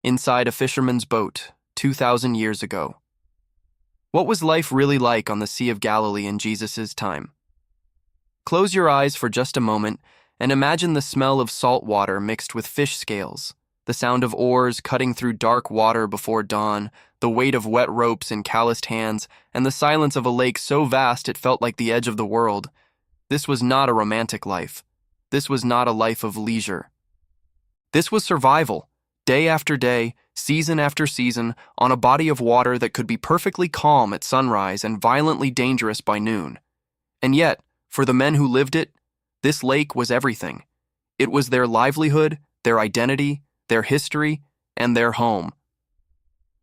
inside a fisherman's boat 2,000 years ago. What was life really like on the Sea of Galilee in Jesus' time? Close your eyes for just a moment and imagine the smell of salt water mixed with fish scales, the sound of oars cutting through dark water before dawn, the weight of wet ropes in calloused hands, and the silence of a lake so vast it felt like the edge of the world. This was not a romantic life. This was not a life of leisure. This was survival, day after day, season after season, on a body of water that could be perfectly calm at sunrise and violently dangerous by noon. And yet, for the men who lived it, this lake was everything. It was their livelihood, their identity, their history, and their home.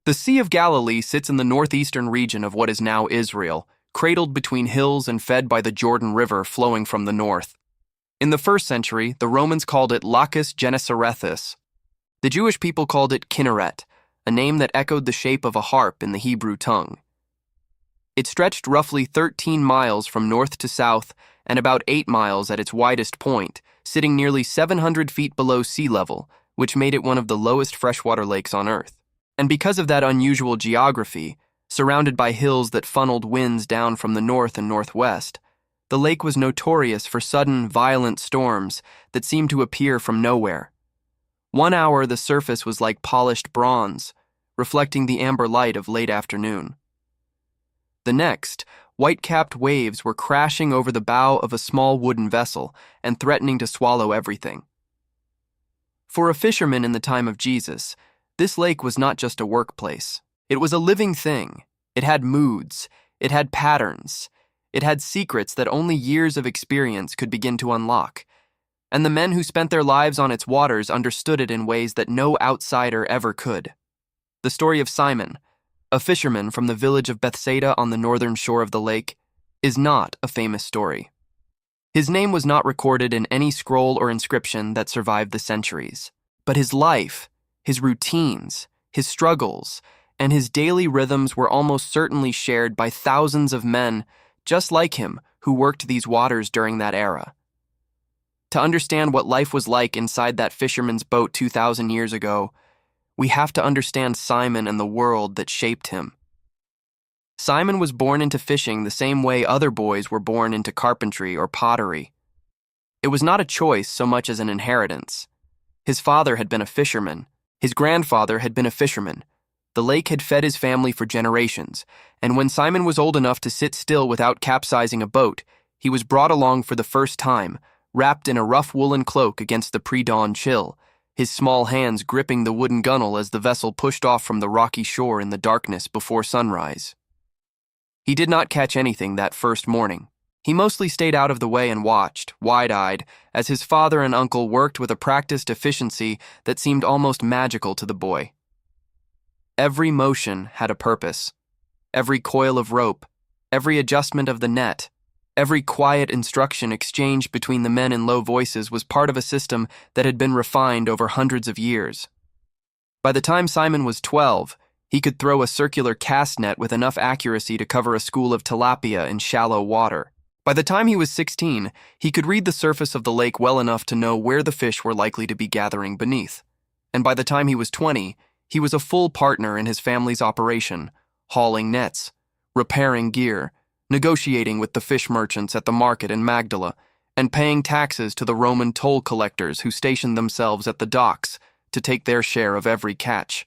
The Sea of Galilee sits in the northeastern region of what is now Israel, cradled between hills and fed by the Jordan River flowing from the north. In the 1st century, the Romans called it Lacus Genesarethus. The Jewish people called it Kinneret, a name that echoed the shape of a harp in the Hebrew tongue. It stretched roughly 13 miles from north to south and about 8 miles at its widest point, sitting nearly 700 feet below sea level, which made it one of the lowest freshwater lakes on Earth. And because of that unusual geography, surrounded by hills that funneled winds down from the north and northwest, the lake was notorious for sudden, violent storms that seemed to appear from nowhere. 1 hour the surface was like polished bronze, reflecting the amber light of late afternoon. The next, white-capped waves were crashing over the bow of a small wooden vessel and threatening to swallow everything. For a fisherman in the time of Jesus, this lake was not just a workplace. It was a living thing. It had moods. It had patterns. It had secrets that only years of experience could begin to unlock. And the men who spent their lives on its waters understood it in ways that no outsider ever could. The story of Simon, a fisherman from the village of Bethsaida on the northern shore of the lake, is not a famous story. His name was not recorded in any scroll or inscription that survived the centuries. But his life, his routines, his struggles, and his daily rhythms were almost certainly shared by thousands of men just like him who worked these waters during that era. To understand what life was like inside that fisherman's boat 2,000 years ago, we have to understand Simon and the world that shaped him. Simon was born into fishing the same way other boys were born into carpentry or pottery. It was not a choice so much as an inheritance. His father had been a fisherman. His grandfather had been a fisherman. The lake had fed his family for generations, and when Simon was old enough to sit still without capsizing a boat, he was brought along for the first time, wrapped in a rough woolen cloak against the pre-dawn chill, his small hands gripping the wooden gunwale as the vessel pushed off from the rocky shore in the darkness before sunrise. He did not catch anything that first morning. He mostly stayed out of the way and watched, wide-eyed, as his father and uncle worked with a practiced efficiency that seemed almost magical to the boy. Every motion had a purpose. Every coil of rope, every adjustment of the net, every quiet instruction exchanged between the men in low voices was part of a system that had been refined over hundreds of years. By the time Simon was 12, he could throw a circular cast net with enough accuracy to cover a school of tilapia in shallow water. By the time he was 16, he could read the surface of the lake well enough to know where the fish were likely to be gathering beneath. And by the time he was 20, he was a full partner in his family's operation, hauling nets, repairing gear, negotiating with the fish merchants at the market in Magdala, and paying taxes to the Roman toll collectors who stationed themselves at the docks to take their share of every catch.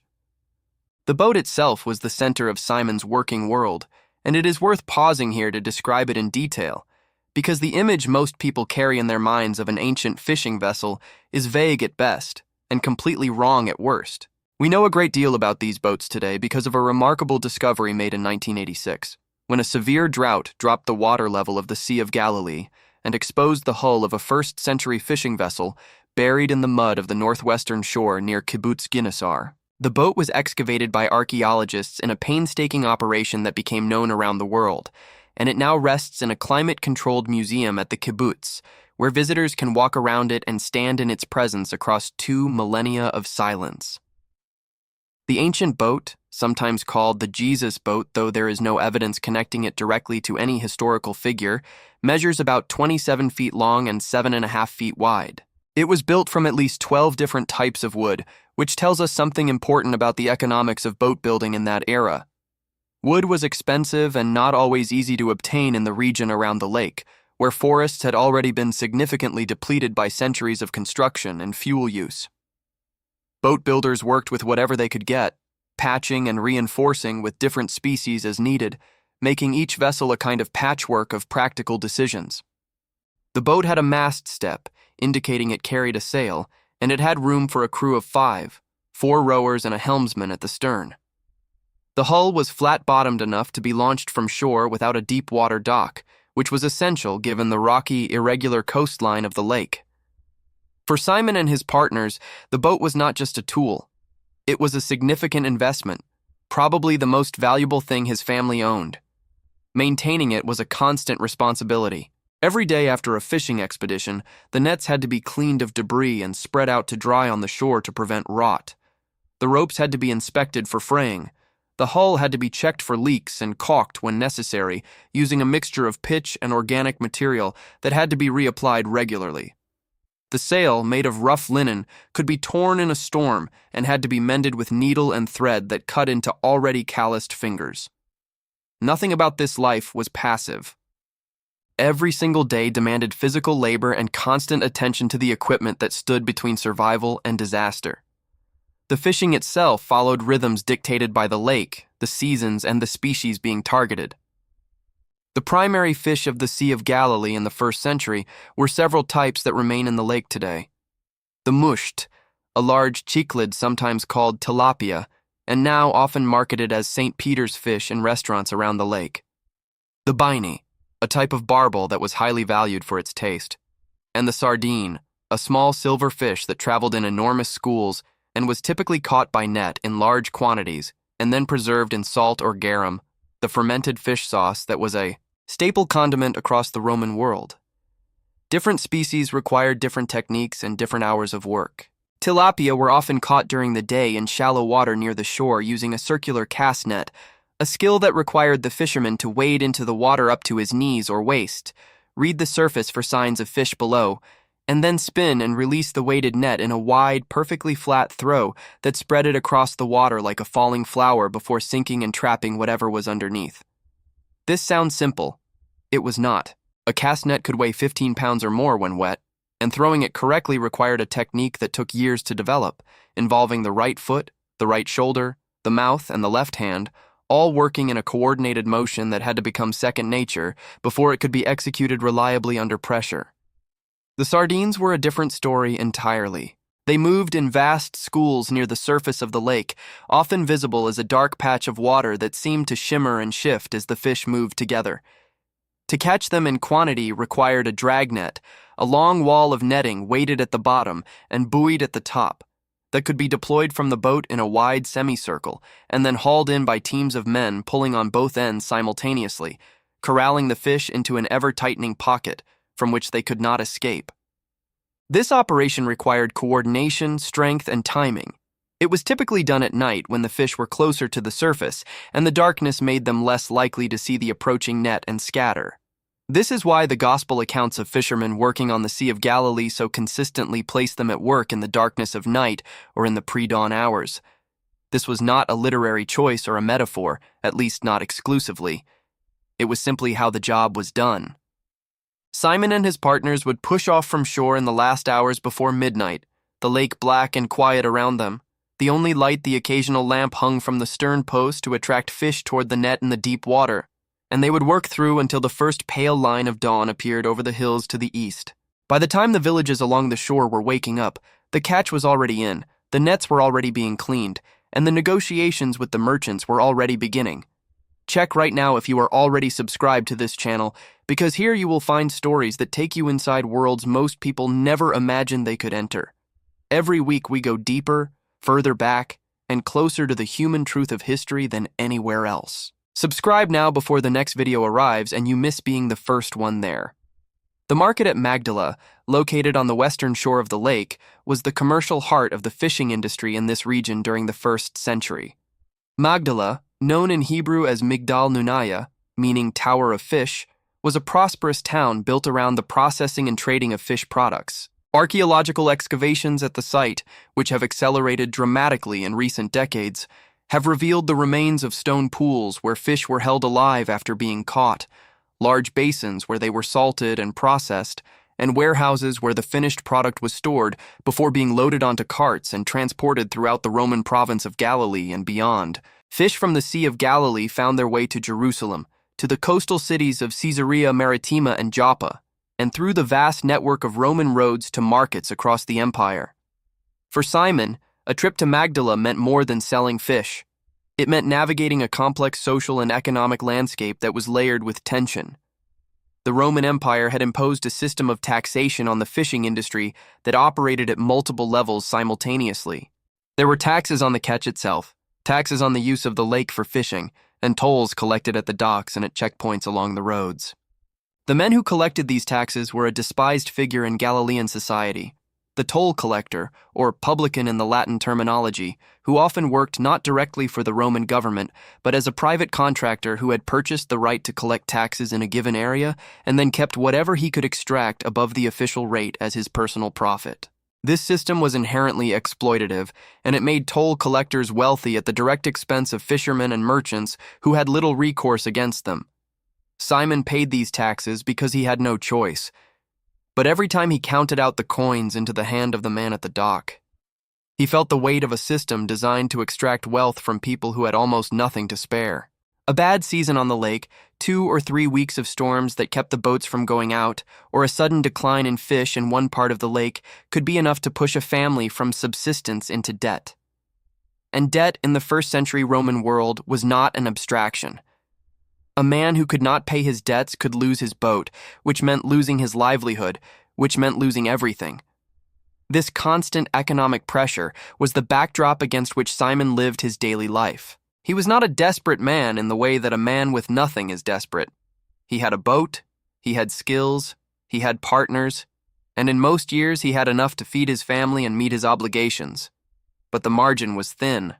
The boat itself was the center of Simon's working world, and it is worth pausing here to describe it in detail, because the image most people carry in their minds of an ancient fishing vessel is vague at best and completely wrong at worst. We know a great deal about these boats today because of a remarkable discovery made in 1986. When a severe drought dropped the water level of the Sea of Galilee and exposed the hull of a first-century fishing vessel buried in the mud of the northwestern shore near Kibbutz Ginnasar. The boat was excavated by archaeologists in a painstaking operation that became known around the world, and it now rests in a climate-controlled museum at the kibbutz, where visitors can walk around it and stand in its presence across 2 millennia of silence. The ancient boat, sometimes called the Jesus boat, though there is no evidence connecting it directly to any historical figure, measures about 27 feet long and 7.5 feet wide. It was built from at least 12 different types of wood, which tells us something important about the economics of boat building in that era. Wood was expensive and not always easy to obtain in the region around the lake, where forests had already been significantly depleted by centuries of construction and fuel use. Boat builders worked with whatever they could get, patching and reinforcing with different species as needed, making each vessel a kind of patchwork of practical decisions. The boat had a mast step, indicating it carried a sail, and it had room for a crew of 5, 4 rowers and a helmsman at the stern. The hull was flat-bottomed enough to be launched from shore without a deep-water dock, which was essential given the rocky, irregular coastline of the lake. For Simon and his partners, the boat was not just a tool. It was a significant investment, probably the most valuable thing his family owned. Maintaining it was a constant responsibility. Every day after a fishing expedition, the nets had to be cleaned of debris and spread out to dry on the shore to prevent rot. The ropes had to be inspected for fraying. The hull had to be checked for leaks and caulked when necessary, using a mixture of pitch and organic material that had to be reapplied regularly. The sail, made of rough linen, could be torn in a storm and had to be mended with needle and thread that cut into already calloused fingers. Nothing about this life was passive. Every single day demanded physical labor and constant attention to the equipment that stood between survival and disaster. The fishing itself followed rhythms dictated by the lake, the seasons, and the species being targeted. The primary fish of the Sea of Galilee in the 1st century were several types that remain in the lake today. The musht, a large cichlid sometimes called tilapia, and now often marketed as St. Peter's fish in restaurants around the lake. The baini, a type of barbel that was highly valued for its taste. And the sardine, a small silver fish that traveled in enormous schools and was typically caught by net in large quantities and then preserved in salt or garum, the fermented fish sauce that was a staple condiment across the Roman world. Different species required different techniques and different hours of work. Tilapia were often caught during the day in shallow water near the shore using a circular cast net, a skill that required the fisherman to wade into the water up to his knees or waist, read the surface for signs of fish below, and then spin and release the weighted net in a wide, perfectly flat throw that spread it across the water like a falling flower before sinking and trapping whatever was underneath. This sounds simple. It was not. A cast net could weigh 15 pounds or more when wet, and throwing it correctly required a technique that took years to develop, involving the right foot, the right shoulder, the mouth, and the left hand, all working in a coordinated motion that had to become second nature before it could be executed reliably under pressure. The sardines were a different story entirely. They moved in vast schools near the surface of the lake, often visible as a dark patch of water that seemed to shimmer and shift as the fish moved together. To catch them in quantity required a dragnet, a long wall of netting weighted at the bottom and buoyed at the top, that could be deployed from the boat in a wide semicircle and then hauled in by teams of men pulling on both ends simultaneously, corralling the fish into an ever-tightening pocket from which they could not escape. This operation required coordination, strength, and timing. It was typically done at night when the fish were closer to the surface, and the darkness made them less likely to see the approaching net and scatter. This is why the gospel accounts of fishermen working on the Sea of Galilee so consistently place them at work in the darkness of night or in the pre-dawn hours. This was not a literary choice or a metaphor, at least not exclusively. It was simply how the job was done. Simon and his partners would push off from shore in the last hours before midnight, the lake black and quiet around them. The only light the occasional lamp hung from the stern post to attract fish toward the net in the deep water, and they would work through until the first pale line of dawn appeared over the hills to the east. By the time the villages along the shore were waking up, the catch was already in, the nets were already being cleaned, and the negotiations with the merchants were already beginning. Check right now if you are already subscribed to this channel, because here you will find stories that take you inside worlds most people never imagined they could enter. Every week we go deeper, further back, and closer to the human truth of history than anywhere else. Subscribe now before the next video arrives and you miss being the first one there. The market at Magdala, located on the western shore of the lake, was the commercial heart of the fishing industry in this region during the 1st century. Magdala, known in Hebrew as Migdal Nunaya, meaning Tower of Fish, was a prosperous town built around the processing and trading of fish products. Archaeological excavations at the site, which have accelerated dramatically in recent decades, have revealed the remains of stone pools where fish were held alive after being caught, large basins where they were salted and processed, and warehouses where the finished product was stored before being loaded onto carts and transported throughout the Roman province of Galilee and beyond. Fish from the Sea of Galilee found their way to Jerusalem, to the coastal cities of Caesarea Maritima and Joppa, and through the vast network of Roman roads to markets across the empire. For Simon, a trip to Magdala meant more than selling fish. It meant navigating a complex social and economic landscape that was layered with tension. The Roman Empire had imposed a system of taxation on the fishing industry that operated at multiple levels simultaneously. There were taxes on the catch itself, taxes on the use of the lake for fishing, and tolls collected at the docks and at checkpoints along the roads. The men who collected these taxes were a despised figure in Galilean society, the toll collector, or publican in the Latin terminology, who often worked not directly for the Roman government, but as a private contractor who had purchased the right to collect taxes in a given area and then kept whatever he could extract above the official rate as his personal profit. This system was inherently exploitative, and it made toll collectors wealthy at the direct expense of fishermen and merchants who had little recourse against them. Simon paid these taxes because he had no choice, but every time he counted out the coins into the hand of the man at the dock, he felt the weight of a system designed to extract wealth from people who had almost nothing to spare. A bad season on the lake, 2 or 3 weeks of storms that kept the boats from going out, or a sudden decline in fish in one part of the lake could be enough to push a family from subsistence into debt. And debt in the first-century Roman world was not an abstraction. A man who could not pay his debts could lose his boat, which meant losing his livelihood, which meant losing everything. This constant economic pressure was the backdrop against which Simon lived his daily life. He was not a desperate man in the way that a man with nothing is desperate. He had a boat, he had skills, he had partners, and in most years he had enough to feed his family and meet his obligations. But the margin was thin.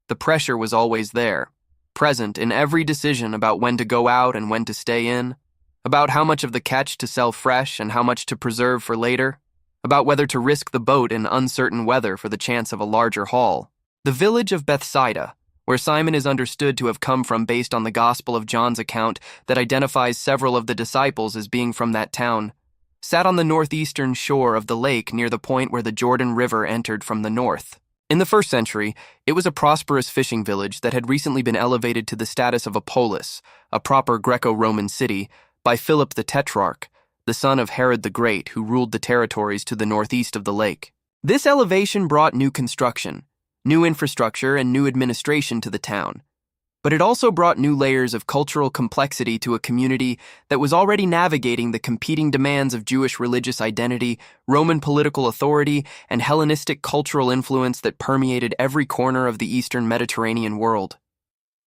The pressure was always there, present in every decision about when to go out and when to stay in, about how much of the catch to sell fresh and how much to preserve for later, about whether to risk the boat in uncertain weather for the chance of a larger haul. The village of Bethsaida, where Simon is understood to have come from based on the Gospel of John's account that identifies several of the disciples as being from that town, sat on the northeastern shore of the lake near the point where the Jordan River entered from the north. In the first century, it was a prosperous fishing village that had recently been elevated to the status of a polis, a proper Greco-Roman city, by Philip the Tetrarch, the son of Herod the Great, who ruled the territories to the northeast of the lake. This elevation brought new construction, new infrastructure, and new administration to the town. But it also brought new layers of cultural complexity to a community that was already navigating the competing demands of Jewish religious identity, Roman political authority, and Hellenistic cultural influence that permeated every corner of the Eastern Mediterranean world.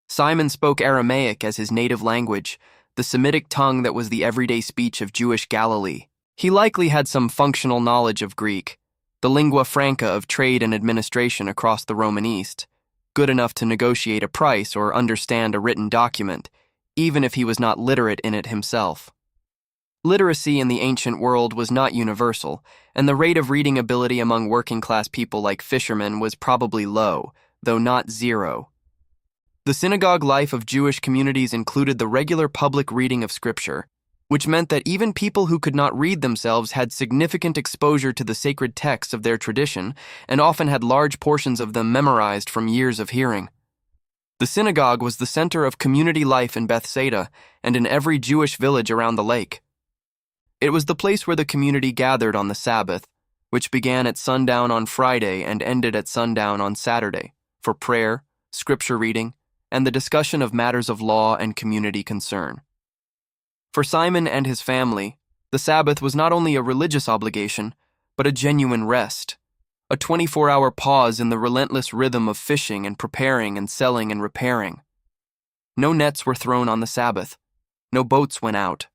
Simon spoke Aramaic as his native language, the Semitic tongue that was the everyday speech of Jewish Galilee. He likely had some functional knowledge of Greek, the lingua franca of trade and administration across the Roman East, good enough to negotiate a price or understand a written document, even if he was not literate in it himself. Literacy in the ancient world was not universal, and the rate of reading ability among working-class people like fishermen was probably low, though not zero. The synagogue life of Jewish communities included the regular public reading of Scripture, which meant that even people who could not read themselves had significant exposure to the sacred texts of their tradition and often had large portions of them memorized from years of hearing. The synagogue was the center of community life in Bethsaida and in every Jewish village around the lake. It was the place where the community gathered on the Sabbath, which began at sundown on Friday and ended at sundown on Saturday, for prayer, scripture reading, and the discussion of matters of law and community concern. For Simon and his family, the Sabbath was not only a religious obligation, but a genuine rest, a 24-hour pause in the relentless rhythm of fishing and preparing and selling and repairing. No nets were thrown on the Sabbath. No boats went out.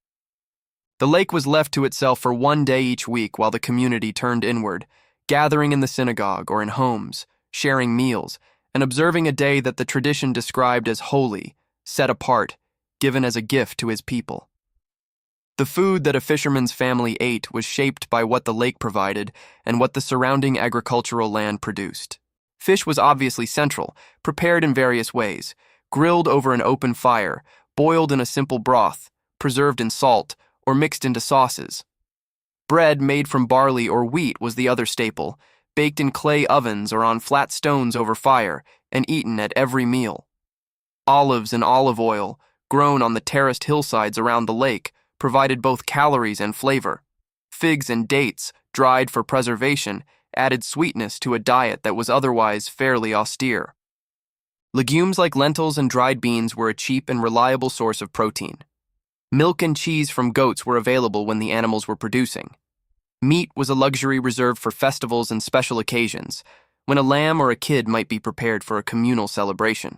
The lake was left to itself for one day each week while the community turned inward, gathering in the synagogue or in homes, sharing meals, and observing a day that the tradition described as holy, set apart, given as a gift to his people. The food that a fisherman's family ate was shaped by what the lake provided and what the surrounding agricultural land produced. Fish was obviously central, prepared in various ways: grilled over an open fire, boiled in a simple broth, preserved in salt, or mixed into sauces. Bread made from barley or wheat was the other staple, baked in clay ovens or on flat stones over fire, and eaten at every meal. Olives and olive oil, grown on the terraced hillsides around the lake, provided both calories and flavor. Figs and dates, dried for preservation, added sweetness to a diet that was otherwise fairly austere. Legumes like lentils and dried beans were a cheap and reliable source of protein. Milk and cheese from goats were available when the animals were producing. Meat was a luxury reserved for festivals and special occasions, when a lamb or a kid might be prepared for a communal celebration.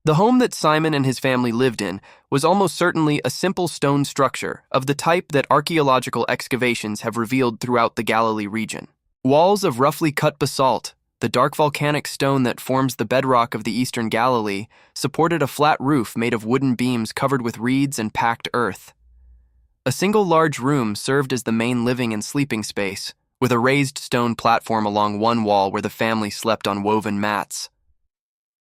The home that Simon and his family lived in was almost certainly a simple stone structure of the type that archaeological excavations have revealed throughout the Galilee region. Walls of roughly cut basalt, the dark volcanic stone that forms the bedrock of the eastern Galilee, supported a flat roof made of wooden beams covered with reeds and packed earth. A single large room served as the main living and sleeping space, with a raised stone platform along one wall where the family slept on woven mats.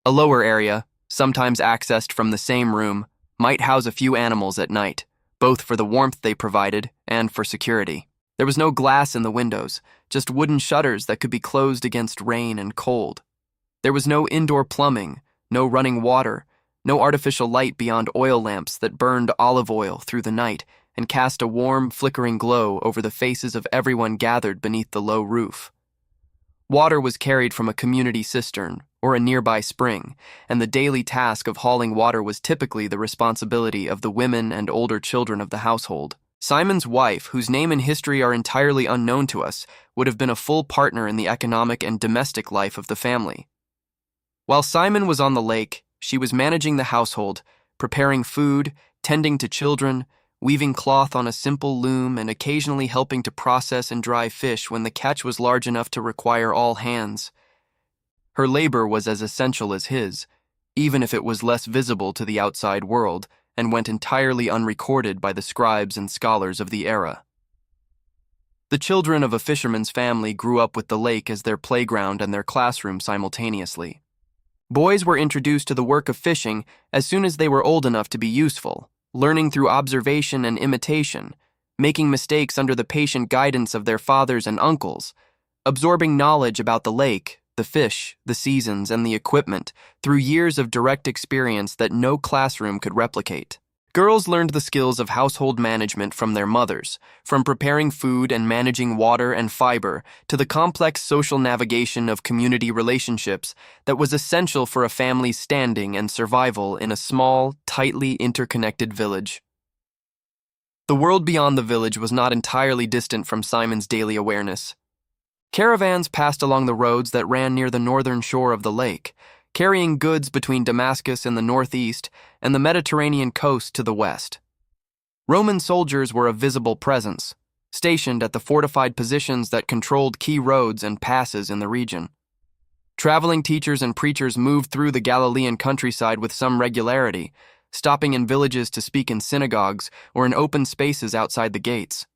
A lower area, sometimes accessed from the same room, might house a few animals at night, both for the warmth they provided and for security. There was no glass in the windows, just wooden shutters that could be closed against rain and cold. There was no indoor plumbing, no running water, no artificial light beyond oil lamps that burned olive oil through the night and cast a warm, flickering glow over the faces of everyone gathered beneath the low roof. Water was carried from a community cistern or a nearby spring, and the daily task of hauling water was typically the responsibility of the women and older children of the household. Simon's wife, whose name and history are entirely unknown to us, would have been a full partner in the economic and domestic life of the family. While Simon was on the lake, she was managing the household, preparing food, tending to children, weaving cloth on a simple loom, and occasionally helping to process and dry fish when the catch was large enough to require all hands. Her labor was as essential as his, even if it was less visible to the outside world and went entirely unrecorded by the scribes and scholars of the era. The children of a fisherman's family grew up with the lake as their playground and their classroom simultaneously. Boys were introduced to the work of fishing as soon as they were old enough to be useful, learning through observation and imitation, making mistakes under the patient guidance of their fathers and uncles, absorbing knowledge about the lake, the fish, the seasons, and the equipment through years of direct experience that no classroom could replicate. Girls learned the skills of household management from their mothers, from preparing food and managing water and fiber to the complex social navigation of community relationships that was essential for a family's standing and survival in a small, tightly interconnected village. The world beyond the village was not entirely distant from Simon's daily awareness. Caravans passed along the roads that ran near the northern shore of the lake, carrying goods between Damascus in the northeast and the Mediterranean coast to the west. Roman soldiers were a visible presence, stationed at the fortified positions that controlled key roads and passes in the region. Traveling teachers and preachers moved through the Galilean countryside with some regularity, stopping in villages to speak in synagogues or in open spaces outside the gates.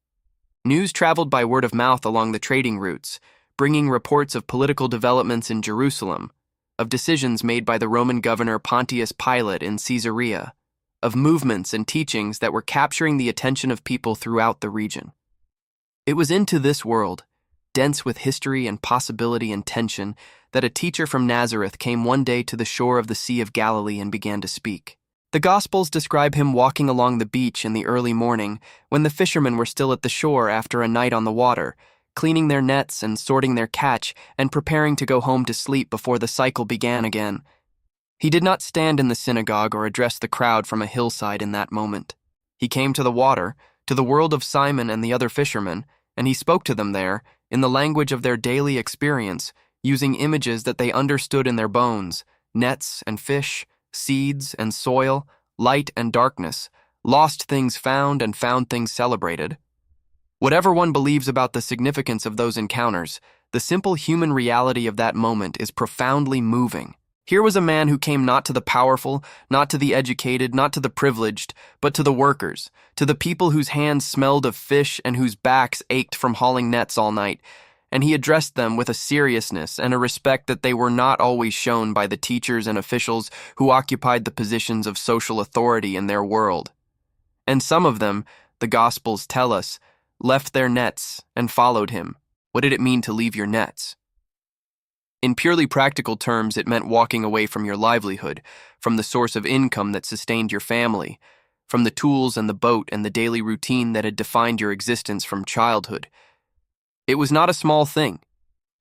News traveled by word of mouth along the trading routes, bringing reports of political developments in Jerusalem, of decisions made by the Roman governor Pontius Pilate in Caesarea, of movements and teachings that were capturing the attention of people throughout the region. It was into this world, dense with history and possibility and tension, that a teacher from Nazareth came one day to the shore of the Sea of Galilee and began to speak. The Gospels describe him walking along the beach in the early morning when the fishermen were still at the shore after a night on the water, cleaning their nets and sorting their catch and preparing to go home to sleep before the cycle began again. He did not stand in the synagogue or address the crowd from a hillside in that moment. He came to the water, to the world of Simon and the other fishermen, and he spoke to them there, in the language of their daily experience, using images that they understood in their bones: nets and fish, seeds and soil, light and darkness, lost things found and found things celebrated. Whatever one believes about the significance of those encounters, the simple human reality of that moment is profoundly moving. Here was a man who came not to the powerful, not to the educated, not to the privileged, but to the workers, to the people whose hands smelled of fish and whose backs ached from hauling nets all night, and he addressed them with a seriousness and a respect that they were not always shown by the teachers and officials who occupied the positions of social authority in their world. And some of them, the Gospels tell us, left their nets and followed him. What did it mean to leave your nets? In purely practical terms, it meant walking away from your livelihood, from the source of income that sustained your family, from the tools and the boat and the daily routine that had defined your existence from childhood. It was not a small thing.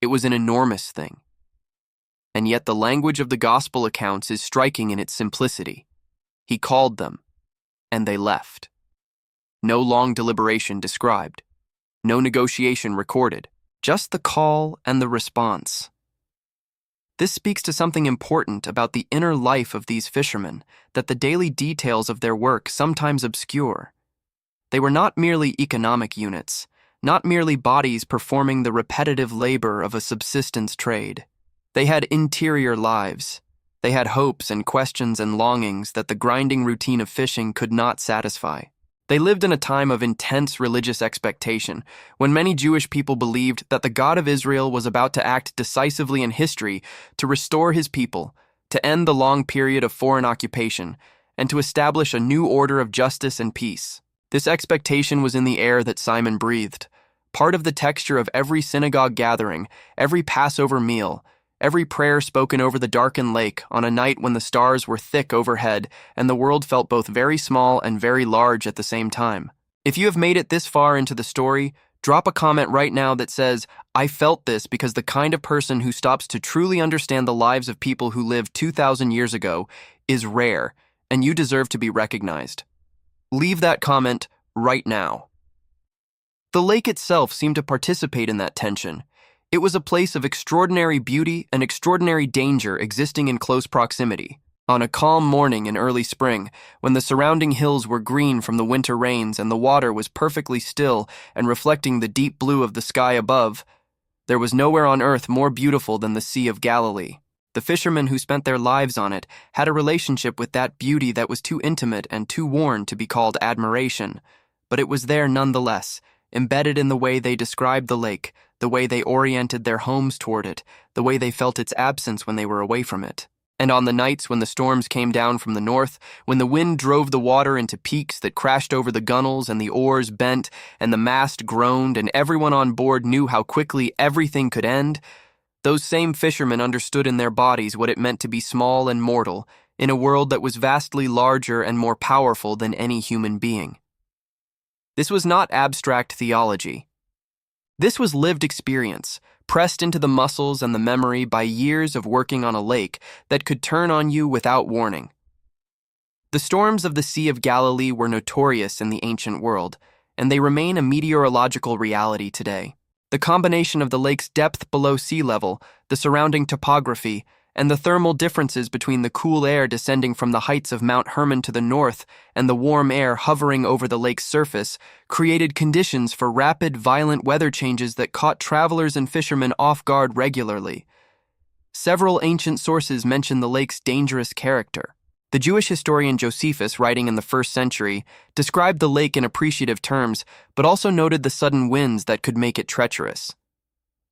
It was an enormous thing. And yet the language of the gospel accounts is striking in its simplicity. He called them, and they left. No long deliberation described. No negotiation recorded. Just the call and the response. This speaks to something important about the inner life of these fishermen that the daily details of their work sometimes obscure. They were not merely economic units, not merely bodies performing the repetitive labor of a subsistence trade. They had interior lives. They had hopes and questions and longings that the grinding routine of fishing could not satisfy. They lived in a time of intense religious expectation, when many Jewish people believed that the God of Israel was about to act decisively in history to restore his people, to end the long period of foreign occupation, and to establish a new order of justice and peace. This expectation was in the air that Simon breathed, part of the texture of every synagogue gathering, every Passover meal, every prayer spoken over the darkened lake on a night when the stars were thick overhead and the world felt both very small and very large at the same time. If you have made it this far into the story, drop a comment right now that says, "I felt this," because the kind of person who stops to truly understand the lives of people who lived 2,000 years ago is rare, and you deserve to be recognized. Leave that comment right now. The lake itself seemed to participate in that tension. It was a place of extraordinary beauty and extraordinary danger existing in close proximity. On a calm morning in early spring, when the surrounding hills were green from the winter rains and the water was perfectly still and reflecting the deep blue of the sky above, there was nowhere on earth more beautiful than the Sea of Galilee. The fishermen who spent their lives on it had a relationship with that beauty that was too intimate and too worn to be called admiration, but it was there nonetheless, embedded in the way they described the lake, the way they oriented their homes toward it, the way they felt its absence when they were away from it. And on the nights when the storms came down from the north, when the wind drove the water into peaks that crashed over the gunwales and the oars bent and the mast groaned and everyone on board knew how quickly everything could end, those same fishermen understood in their bodies what it meant to be small and mortal in a world that was vastly larger and more powerful than any human being. This was not abstract theology. This was lived experience, pressed into the muscles and the memory by years of working on a lake that could turn on you without warning. The storms of the Sea of Galilee were notorious in the ancient world, and they remain a meteorological reality today. The combination of the lake's depth below sea level, the surrounding topography, and the thermal differences between the cool air descending from the heights of Mount Hermon to the north and the warm air hovering over the lake's surface created conditions for rapid, violent weather changes that caught travelers and fishermen off guard regularly. Several ancient sources mention the lake's dangerous character. The Jewish historian Josephus, writing in the 1st century, described the lake in appreciative terms, but also noted the sudden winds that could make it treacherous.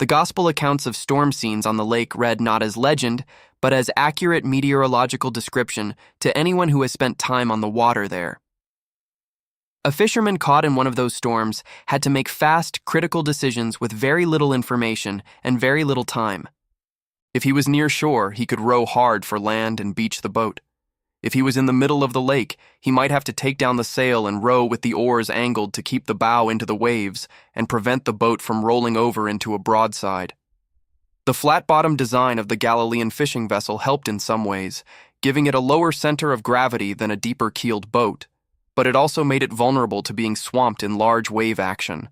The gospel accounts of storm scenes on the lake read not as legend, but as accurate meteorological description to anyone who has spent time on the water there. A fisherman caught in one of those storms had to make fast, critical decisions with very little information and very little time. If he was near shore, he could row hard for land and beach the boat. If he was in the middle of the lake, he might have to take down the sail and row with the oars angled to keep the bow into the waves and prevent the boat from rolling over into a broadside. The flat-bottom design of the Galilean fishing vessel helped in some ways, giving it a lower center of gravity than a deeper-keeled boat, but it also made it vulnerable to being swamped in large wave action.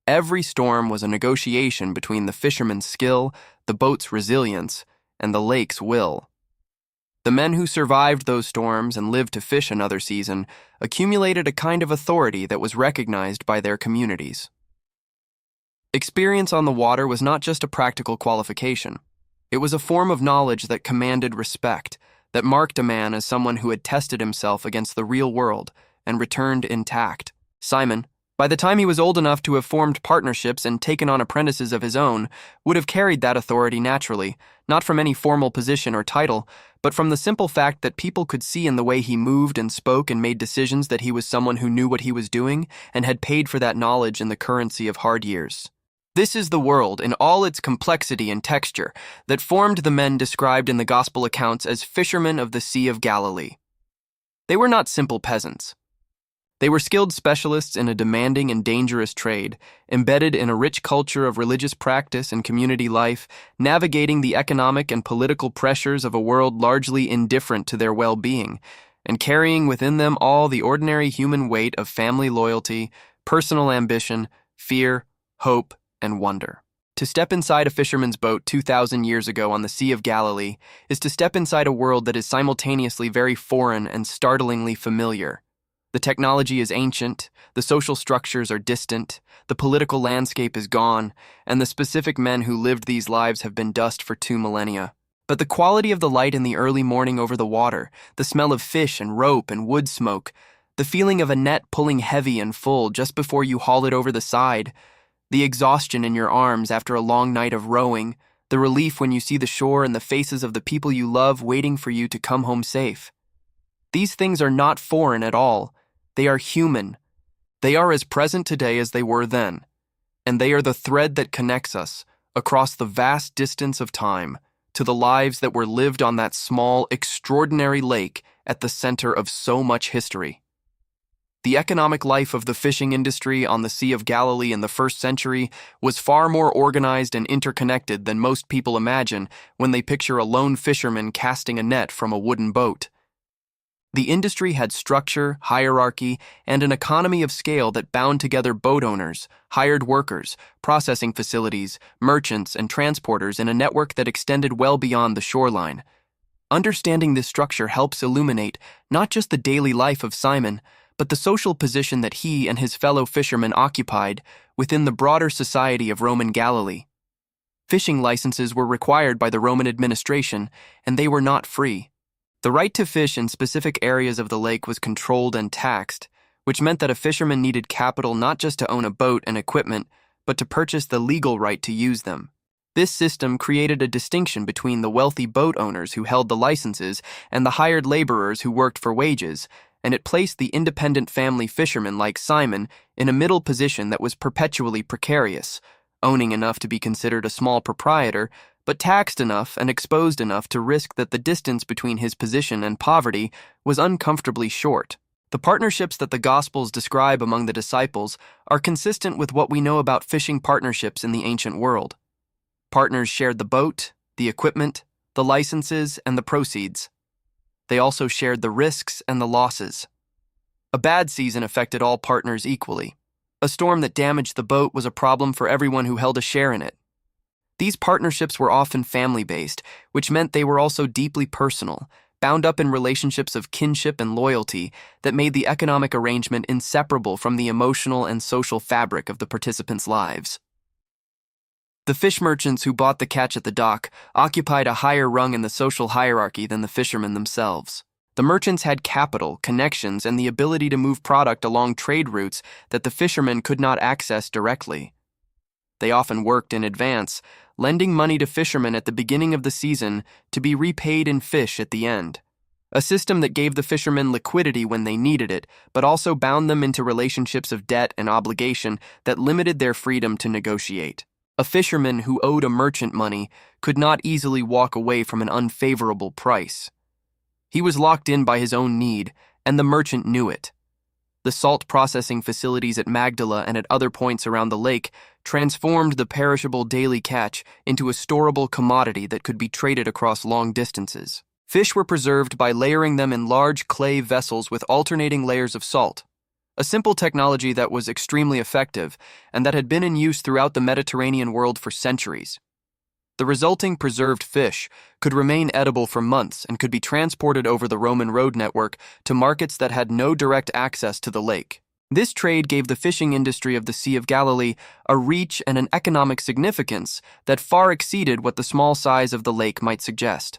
Every storm was a negotiation between the fisherman's skill, the boat's resilience, and the lake's will. The men who survived those storms and lived to fish another season accumulated a kind of authority that was recognized by their communities. Experience on the water was not just a practical qualification. It was a form of knowledge that commanded respect, that marked a man as someone who had tested himself against the real world and returned intact. Simon, by the time he was old enough to have formed partnerships and taken on apprentices of his own, would have carried that authority naturally, not from any formal position or title, but from the simple fact that people could see in the way he moved and spoke and made decisions that he was someone who knew what he was doing and had paid for that knowledge in the currency of hard years. This is the world, in all its complexity and texture, that formed the men described in the Gospel accounts as fishermen of the Sea of Galilee. They were not simple peasants. They were skilled specialists in a demanding and dangerous trade, embedded in a rich culture of religious practice and community life, navigating the economic and political pressures of a world largely indifferent to their well-being, and carrying within them all the ordinary human weight of family loyalty, personal ambition, fear, hope, and wonder. To step inside a fisherman's boat 2,000 years ago on the Sea of Galilee is to step inside a world that is simultaneously very foreign and startlingly familiar. The technology is ancient, the social structures are distant, the political landscape is gone, and the specific men who lived these lives have been dust for 2 millennia. But the quality of the light in the early morning over the water, the smell of fish and rope and wood smoke, the feeling of a net pulling heavy and full just before you haul it over the side, the exhaustion in your arms after a long night of rowing, the relief when you see the shore and the faces of the people you love waiting for you to come home safe. These things are not foreign at all. They are human. They are as present today as they were then, and they are the thread that connects us across the vast distance of time to the lives that were lived on that small, extraordinary lake at the center of so much history. The economic life of the fishing industry on the Sea of Galilee in the 1st century was far more organized and interconnected than most people imagine when they picture a lone fisherman casting a net from a wooden boat. The industry had structure, hierarchy, and an economy of scale that bound together boat owners, hired workers, processing facilities, merchants, and transporters in a network that extended well beyond the shoreline. Understanding this structure helps illuminate not just the daily life of Simon, but the social position that he and his fellow fishermen occupied within the broader society of Roman Galilee. Fishing licenses were required by the Roman administration, and they were not free. The right to fish in specific areas of the lake was controlled and taxed, which meant that a fisherman needed capital not just to own a boat and equipment, but to purchase the legal right to use them. This system created a distinction between the wealthy boat owners who held the licenses and the hired laborers who worked for wages, and it placed the independent family fisherman like Simon in a middle position that was perpetually precarious, owning enough to be considered a small proprietor, but taxed enough and exposed enough to risk that the distance between his position and poverty was uncomfortably short. The partnerships that the Gospels describe among the disciples are consistent with what we know about fishing partnerships in the ancient world. Partners shared the boat, the equipment, the licenses, and the proceeds. They also shared the risks and the losses. A bad season affected all partners equally. A storm that damaged the boat was a problem for everyone who held a share in it. These partnerships were often family-based, which meant they were also deeply personal, bound up in relationships of kinship and loyalty that made the economic arrangement inseparable from the emotional and social fabric of the participants' lives. The fish merchants who bought the catch at the dock occupied a higher rung in the social hierarchy than the fishermen themselves. The merchants had capital, connections, and the ability to move product along trade routes that the fishermen could not access directly. They often worked in advance, lending money to fishermen at the beginning of the season to be repaid in fish at the end. A system that gave the fishermen liquidity when they needed it, but also bound them into relationships of debt and obligation that limited their freedom to negotiate. A fisherman who owed a merchant money could not easily walk away from an unfavorable price. He was locked in by his own need, and the merchant knew it. The salt processing facilities at Magdala and at other points around the lake transformed the perishable daily catch into a storable commodity that could be traded across long distances. Fish were preserved by layering them in large clay vessels with alternating layers of salt, a simple technology that was extremely effective and that had been in use throughout the Mediterranean world for centuries. The resulting preserved fish could remain edible for months and could be transported over the Roman road network to markets that had no direct access to the lake. This trade gave the fishing industry of the Sea of Galilee a reach and an economic significance that far exceeded what the small size of the lake might suggest.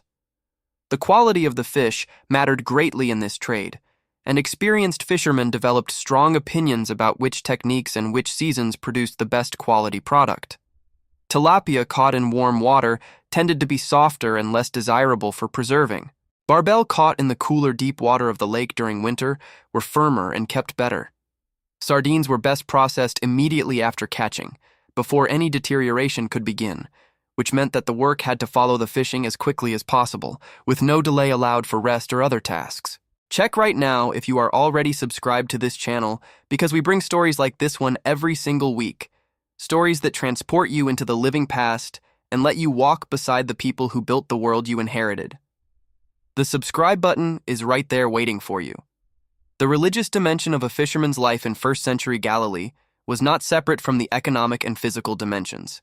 The quality of the fish mattered greatly in this trade, and experienced fishermen developed strong opinions about which techniques and which seasons produced the best quality product. Tilapia caught in warm water tended to be softer and less desirable for preserving. Barbel caught in the cooler deep water of the lake during winter were firmer and kept better. Sardines were best processed immediately after catching, before any deterioration could begin, which meant that the work had to follow the fishing as quickly as possible, with no delay allowed for rest or other tasks. Check right now if you are already subscribed to this channel, because we bring stories like this one every single week. Stories that transport you into the living past and let you walk beside the people who built the world you inherited. The subscribe button is right there waiting for you. The religious dimension of a fisherman's life in first-century Galilee was not separate from the economic and physical dimensions.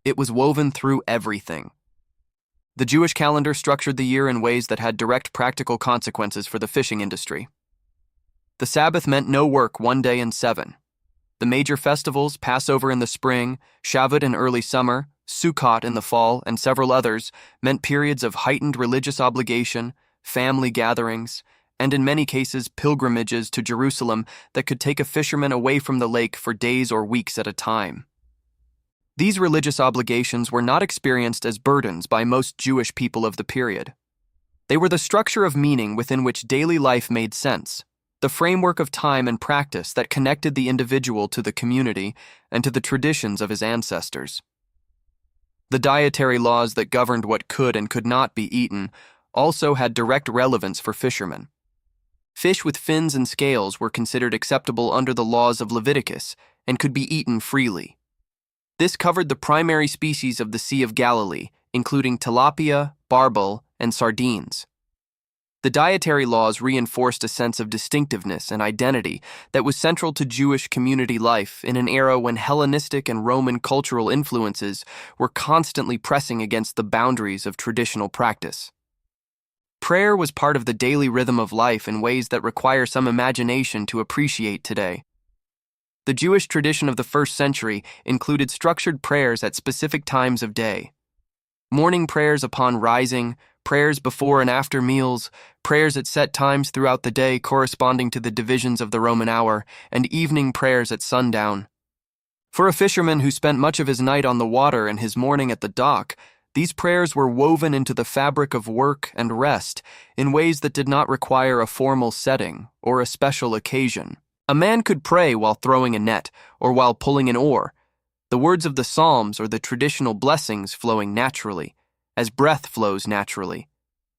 It was woven through everything. The Jewish calendar structured the year in ways that had direct practical consequences for the fishing industry. The Sabbath meant no work one day in 7. The major festivals, Passover in the spring, Shavuot in early summer, Sukkot in the fall, and several others, meant periods of heightened religious obligation, family gatherings, and in many cases pilgrimages to Jerusalem that could take a fisherman away from the lake for days or weeks at a time. These religious obligations were not experienced as burdens by most Jewish people of the period. They were the structure of meaning within which daily life made sense, the framework of time and practice that connected the individual to the community and to the traditions of his ancestors. The dietary laws that governed what could and could not be eaten also had direct relevance for fishermen. Fish with fins and scales were considered acceptable under the laws of Leviticus and could be eaten freely. This covered the primary species of the Sea of Galilee, including tilapia, barbel, and sardines. The dietary laws reinforced a sense of distinctiveness and identity that was central to Jewish community life in an era when Hellenistic and Roman cultural influences were constantly pressing against the boundaries of traditional practice. Prayer was part of the daily rhythm of life in ways that require some imagination to appreciate today. The Jewish tradition of the first century included structured prayers at specific times of day. Morning prayers upon rising, prayers before and after meals, prayers at set times throughout the day corresponding to the divisions of the Roman hour, and evening prayers at sundown. For a fisherman who spent much of his night on the water and his morning at the dock, these prayers were woven into the fabric of work and rest in ways that did not require a formal setting or a special occasion. A man could pray while throwing a net or while pulling an oar, the words of the Psalms or the traditional blessings flowing naturally, as breath flows naturally,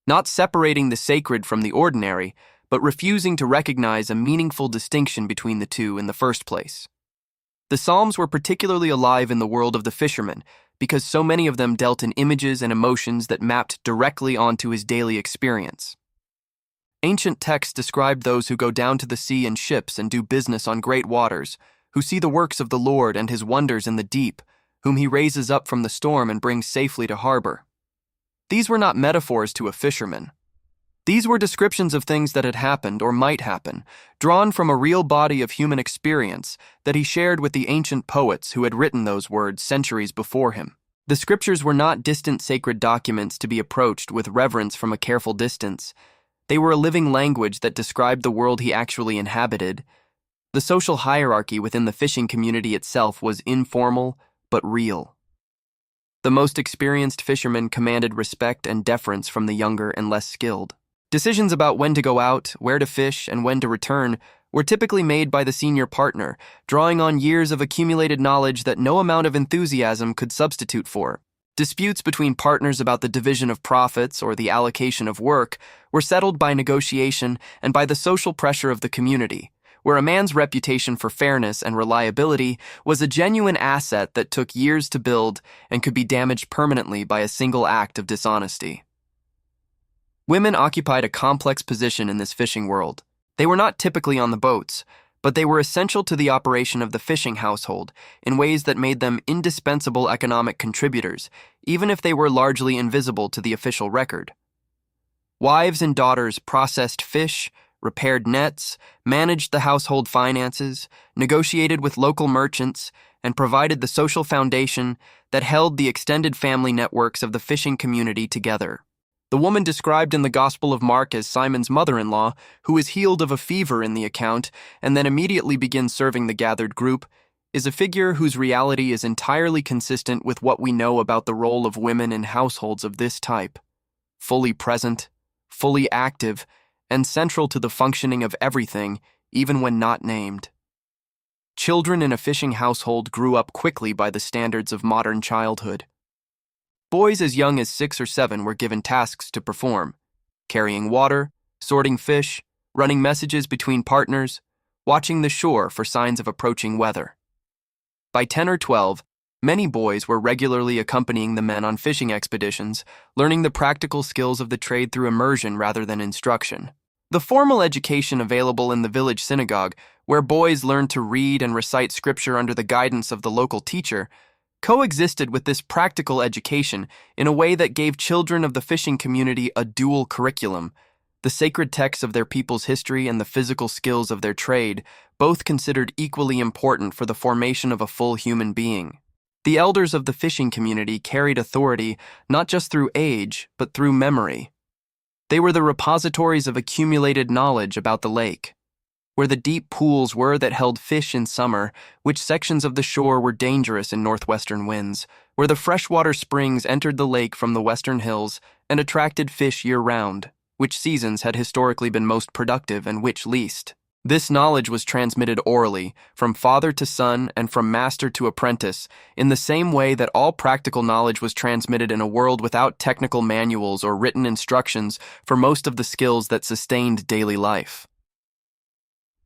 not separating the sacred from the ordinary, but refusing to recognize a meaningful distinction between the two in the first place. The Psalms were particularly alive in the world of the fisherman because so many of them dealt in images and emotions that mapped directly onto his daily experience. Ancient texts described those who go down to the sea in ships and do business on great waters, who see the works of the Lord and his wonders in the deep, whom he raises up from the storm and brings safely to harbor. These were not metaphors to a fisherman. These were descriptions of things that had happened or might happen, drawn from a real body of human experience that he shared with the ancient poets who had written those words centuries before him. The scriptures were not distant sacred documents to be approached with reverence from a careful distance. They were a living language that described the world he actually inhabited. The social hierarchy within the fishing community itself was informal but real. The most experienced fishermen commanded respect and deference from the younger and less skilled. Decisions about when to go out, where to fish, and when to return were typically made by the senior partner, drawing on years of accumulated knowledge that no amount of enthusiasm could substitute for. Disputes between partners about the division of profits or the allocation of work were settled by negotiation and by the social pressure of the community, where a man's reputation for fairness and reliability was a genuine asset that took years to build and could be damaged permanently by a single act of dishonesty. Women occupied a complex position in this fishing world. They were not typically on the boats, but they were essential to the operation of the fishing household in ways that made them indispensable economic contributors, even if they were largely invisible to the official record. Wives and daughters processed fish, repaired nets, managed the household finances, negotiated with local merchants, and provided the social foundation that held the extended family networks of the fishing community together. The woman described in the Gospel of Mark as Simon's mother-in-law, who is healed of a fever in the account and then immediately begins serving the gathered group, is a figure whose reality is entirely consistent with what we know about the role of women in households of this type: fully present, fully active, and central to the functioning of everything, even when not named. Children in a fishing household grew up quickly by the standards of modern childhood. Boys as young as 6 or 7 were given tasks to perform: carrying water, sorting fish, running messages between partners, watching the shore for signs of approaching weather. By 10 or 12, many boys were regularly accompanying the men on fishing expeditions, learning the practical skills of the trade through immersion rather than instruction. The formal education available in the village synagogue, where boys learned to read and recite scripture under the guidance of the local teacher, coexisted with this practical education in a way that gave children of the fishing community a dual curriculum: the sacred texts of their people's history and the physical skills of their trade, both considered equally important for the formation of a full human being. The elders of the fishing community carried authority not just through age, but through memory. They were the repositories of accumulated knowledge about the lake: where the deep pools were that held fish in summer, which sections of the shore were dangerous in northwestern winds, where the freshwater springs entered the lake from the western hills and attracted fish year-round, which seasons had historically been most productive and which least. This knowledge was transmitted orally, from father to son and from master to apprentice, in the same way that all practical knowledge was transmitted in a world without technical manuals or written instructions for most of the skills that sustained daily life.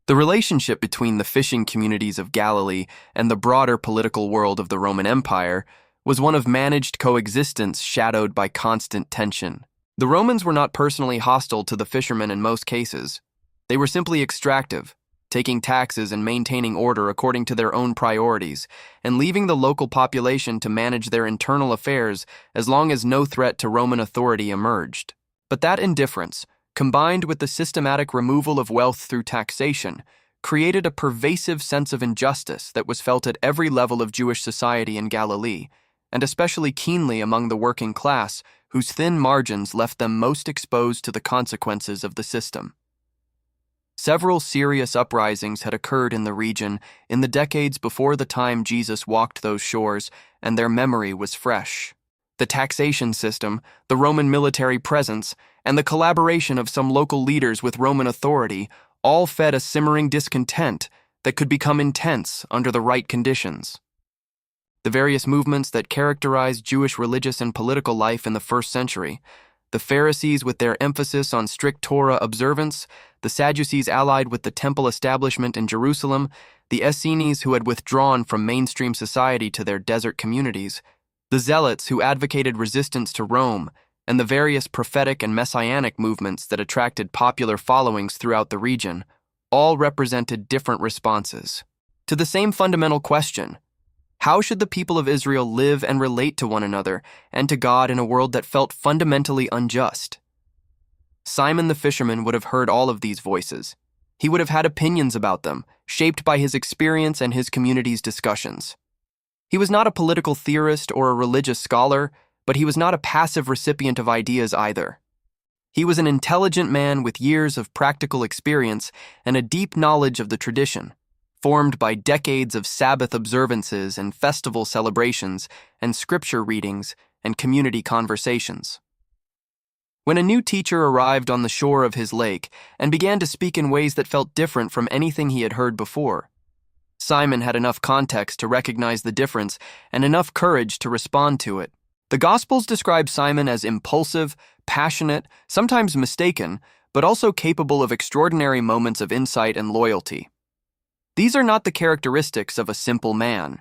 The relationship between the fishing communities of Galilee and the broader political world of the Roman Empire was one of managed coexistence shadowed by constant tension. The Romans were not personally hostile to the fishermen in most cases. They were simply extractive, taking taxes and maintaining order according to their own priorities, and leaving the local population to manage their internal affairs as long as no threat to Roman authority emerged. But that indifference, combined with the systematic removal of wealth through taxation, created a pervasive sense of injustice that was felt at every level of Jewish society in Galilee, and especially keenly among the working class, whose thin margins left them most exposed to the consequences of the system. Several serious uprisings had occurred in the region in the decades before the time Jesus walked those shores, and their memory was fresh. The taxation system, the Roman military presence, and the collaboration of some local leaders with Roman authority all fed a simmering discontent that could become intense under the right conditions. The various movements that characterized Jewish religious and political life in the first century, the Pharisees with their emphasis on strict Torah observance, the Sadducees allied with the temple establishment in Jerusalem, the Essenes who had withdrawn from mainstream society to their desert communities, the Zealots who advocated resistance to Rome, and the various prophetic and messianic movements that attracted popular followings throughout the region, all represented different responses to the same fundamental question: how should the people of Israel live and relate to one another and to God in a world that felt fundamentally unjust? Simon the fisherman would have heard all of these voices. He would have had opinions about them, shaped by his experience and his community's discussions. He was not a political theorist or a religious scholar, but he was not a passive recipient of ideas either. He was an intelligent man with years of practical experience and a deep knowledge of the tradition, formed by decades of Sabbath observances and festival celebrations and scripture readings and community conversations. When a new teacher arrived on the shore of his lake and began to speak in ways that felt different from anything he had heard before, Simon had enough context to recognize the difference and enough courage to respond to it. The Gospels describe Simon as impulsive, passionate, sometimes mistaken, but also capable of extraordinary moments of insight and loyalty. These are not the characteristics of a simple man.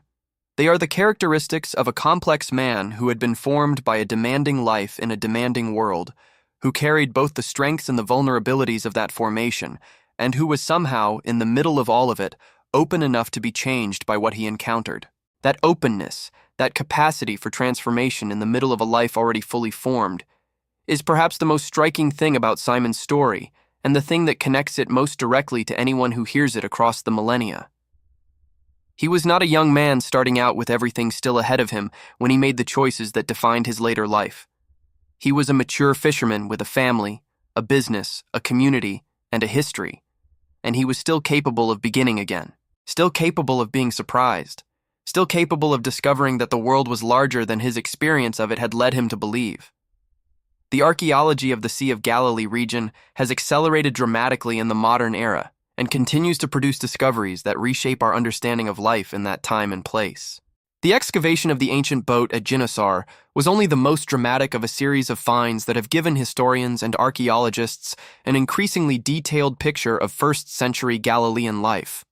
They are the characteristics of a complex man who had been formed by a demanding life in a demanding world, who carried both the strengths and the vulnerabilities of that formation, and who was somehow, in the middle of all of it, open enough to be changed by what he encountered. That openness, that capacity for transformation in the middle of a life already fully formed, is perhaps the most striking thing about Simon's story, and the thing that connects it most directly to anyone who hears it across the millennia. He was not a young man starting out with everything still ahead of him when he made the choices that defined his later life. He was a mature fisherman with a family, a business, a community, and a history, and he was still capable of beginning again, still capable of being surprised, still capable of discovering that the world was larger than his experience of it had led him to believe. The archaeology of the Sea of Galilee region has accelerated dramatically in the modern era and continues to produce discoveries that reshape our understanding of life in that time and place. The excavation of the ancient boat at Genesar was only the most dramatic of a series of finds that have given historians and archaeologists an increasingly detailed picture of first-century Galilean life.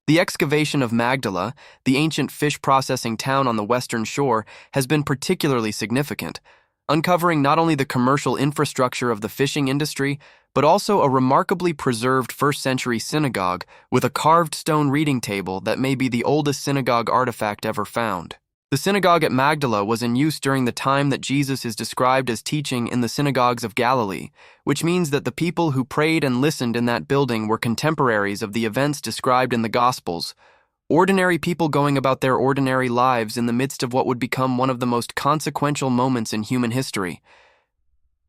The excavation of Magdala, the ancient fish processing town on the western shore, has been particularly significant, uncovering not only the commercial infrastructure of the fishing industry, but also a remarkably preserved first-century synagogue with a carved stone reading table that may be the oldest synagogue artifact ever found. The synagogue at Magdala was in use during the time that Jesus is described as teaching in the synagogues of Galilee, which means that the people who prayed and listened in that building were contemporaries of the events described in the Gospels, ordinary people going about their ordinary lives in the midst of what would become one of the most consequential moments in human history.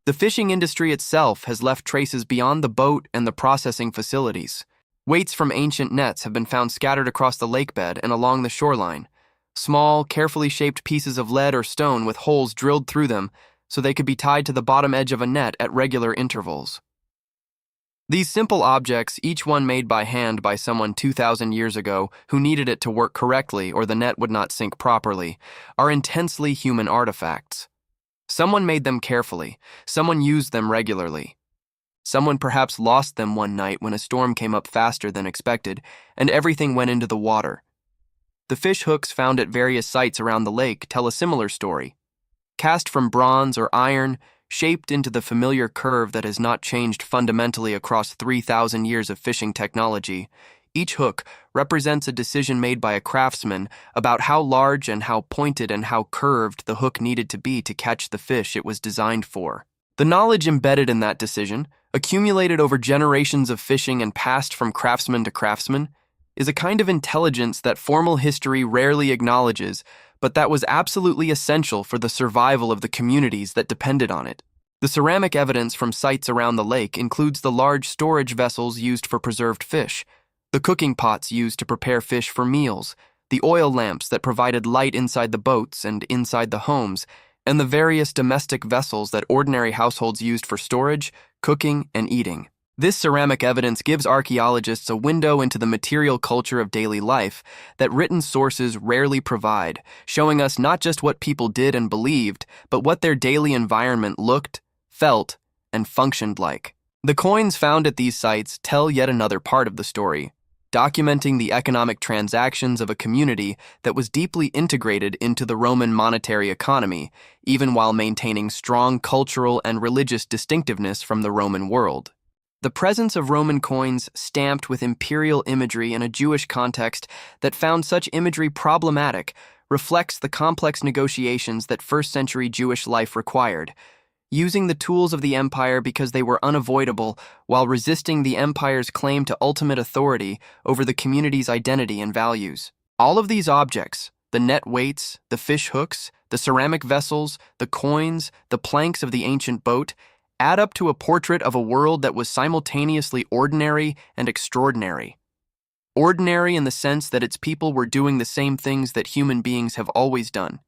The fishing industry itself has left traces beyond the boat and the processing facilities. Weights from ancient nets have been found scattered across the lakebed and along the shoreline. Small, carefully shaped pieces of lead or stone with holes drilled through them so they could be tied to the bottom edge of a net at regular intervals. These simple objects, each one made by hand by someone 2,000 years ago who needed it to work correctly or the net would not sink properly, are intensely human artifacts. Someone made them carefully, someone used them regularly. Someone perhaps lost them one night when a storm came up faster than expected, and everything went into the water. The fish hooks found at various sites around the lake tell a similar story. Cast from bronze or iron, shaped into the familiar curve that has not changed fundamentally across 3,000 years of fishing technology, each hook represents a decision made by a craftsman about how large and how pointed and how curved the hook needed to be to catch the fish it was designed for. The knowledge embedded in that decision, accumulated over generations of fishing and passed from craftsman to craftsman, is a kind of intelligence that formal history rarely acknowledges, but that was absolutely essential for the survival of the communities that depended on it. The ceramic evidence from sites around the lake includes the large storage vessels used for preserved fish, the cooking pots used to prepare fish for meals, the oil lamps that provided light inside the boats and inside the homes, and the various domestic vessels that ordinary households used for storage, cooking, and eating. This ceramic evidence gives archaeologists a window into the material culture of daily life that written sources rarely provide, showing us not just what people did and believed, but what their daily environment looked, felt, and functioned like. The coins found at these sites tell yet another part of the story, documenting the economic transactions of a community that was deeply integrated into the Roman monetary economy, even while maintaining strong cultural and religious distinctiveness from the Roman world. The presence of Roman coins stamped with imperial imagery in a Jewish context that found such imagery problematic reflects the complex negotiations that first-century Jewish life required, using the tools of the empire because they were unavoidable while resisting the empire's claim to ultimate authority over the community's identity and values. All of these objects, the net weights, the fish hooks, the ceramic vessels, the coins, the planks of the ancient boat, add up to a portrait of a world that was simultaneously ordinary and extraordinary. Ordinary in the sense that its people were doing the same things that human beings have always done: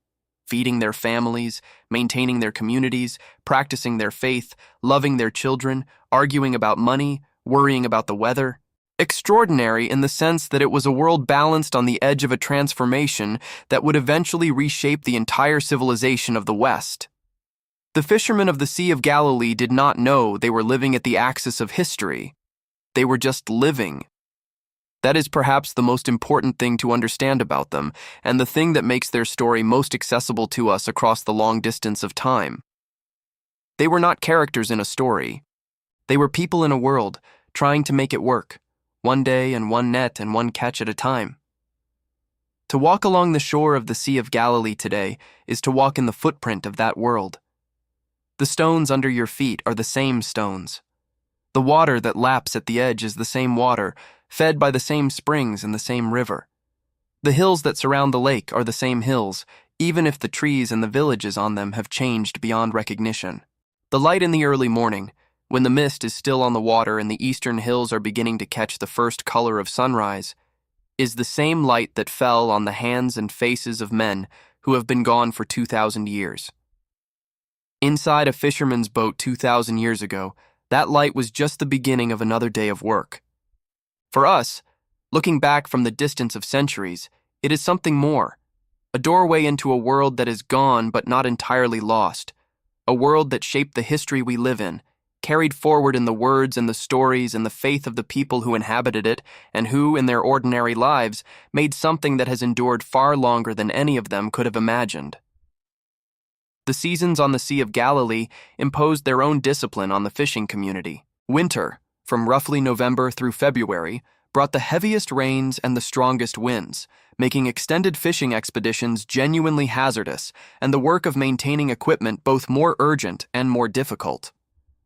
feeding their families, maintaining their communities, practicing their faith, loving their children, arguing about money, worrying about the weather. Extraordinary in the sense that it was a world balanced on the edge of a transformation that would eventually reshape the entire civilization of the West. The fishermen of the Sea of Galilee did not know they were living at the axis of history. They were just living. That is perhaps the most important thing to understand about them, and the thing that makes their story most accessible to us across the long distance of time. They were not characters in a story. They were people in a world, trying to make it work, one day and one net and one catch at a time. To walk along the shore of the Sea of Galilee today is to walk in the footprint of that world. The stones under your feet are the same stones. The water that laps at the edge is the same water, fed by the same springs in the same river. The hills that surround the lake are the same hills, even if the trees and the villages on them have changed beyond recognition. The light in the early morning, when the mist is still on the water and the eastern hills are beginning to catch the first color of sunrise, is the same light that fell on the hands and faces of men who have been gone for 2,000 years. Inside a fisherman's boat 2,000 years ago, that light was just the beginning of another day of work. For us, looking back from the distance of centuries, it is something more, a doorway into a world that is gone but not entirely lost, a world that shaped the history we live in, carried forward in the words and the stories and the faith of the people who inhabited it and who, in their ordinary lives, made something that has endured far longer than any of them could have imagined. The seasons on the Sea of Galilee imposed their own discipline on the fishing community. Winter, from roughly November through February, brought the heaviest rains and the strongest winds, making extended fishing expeditions genuinely hazardous and the work of maintaining equipment both more urgent and more difficult.